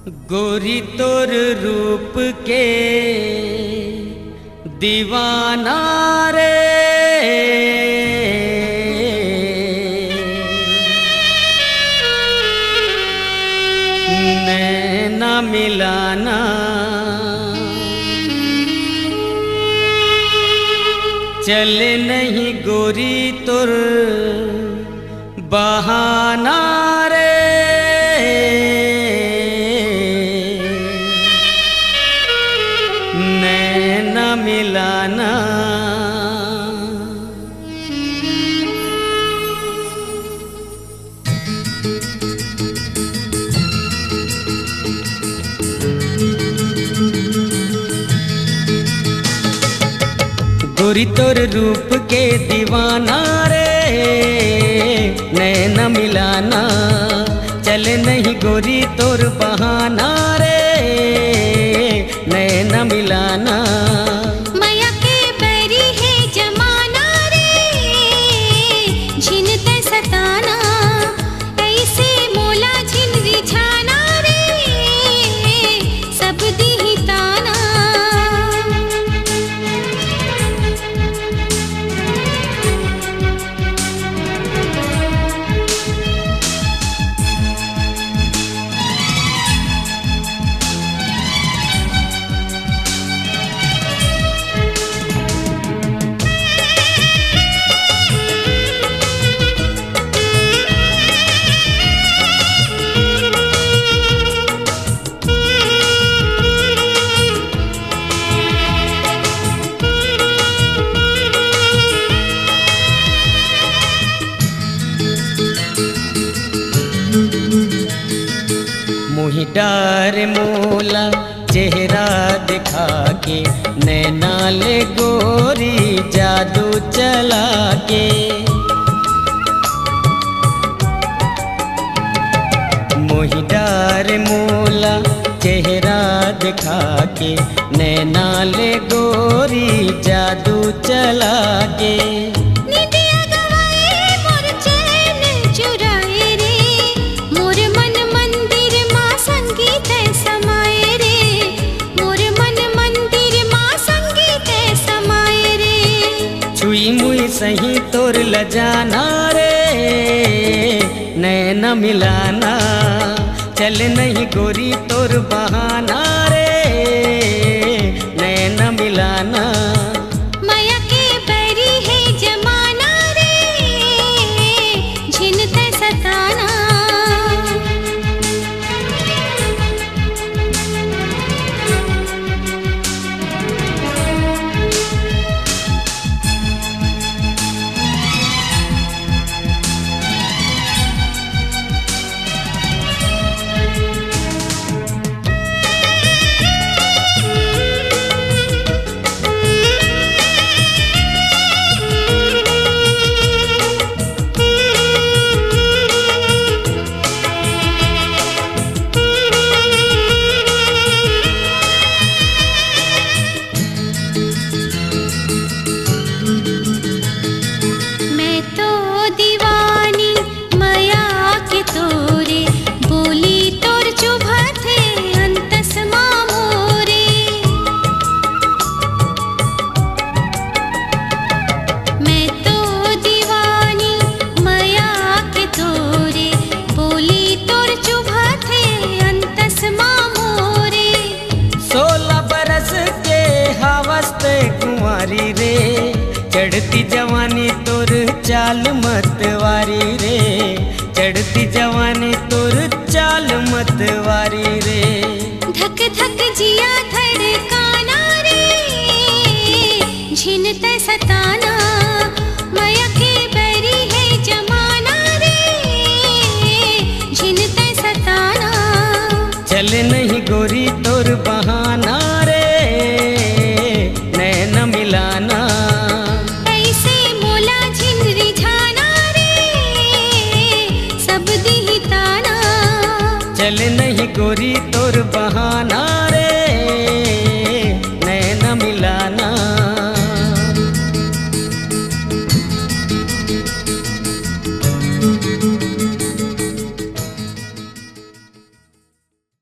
गोरी तोर रूप के दीवाना रे, नैना मिलाना चले नहीं गोरी तोर बहाना रे, नैना मिलाना। गोरी तोर रूप के दीवाना रे, नैना मिलाना चले नहीं गोरी तोर बहाना रे, नैना मिलाना। माया के बैरी है जमाना रे, झिन ते सताना ऐसे मोला झिन रिझाना रे, सब दी ताना। मोहि डार मोला चेहरा दिखा के, नैना ले गोरी जादू चला के। मोहि डार मोला चेहरा दिखा के, नैना ले गोरी जादू चला के। सही तोर लजाना रे, नैना मिलाना चल नहीं गोरी तोर बहाना रे, नैना मिलाना। माया के बैरी है जमाना रे, झिन ते सताना। चढ़ती जवानी तोर चाल मतवारी रे, चढ़ती जवानी तोर चाल मतवारी रे। धक धक जिया धड़काना रे, झिन ते सताना।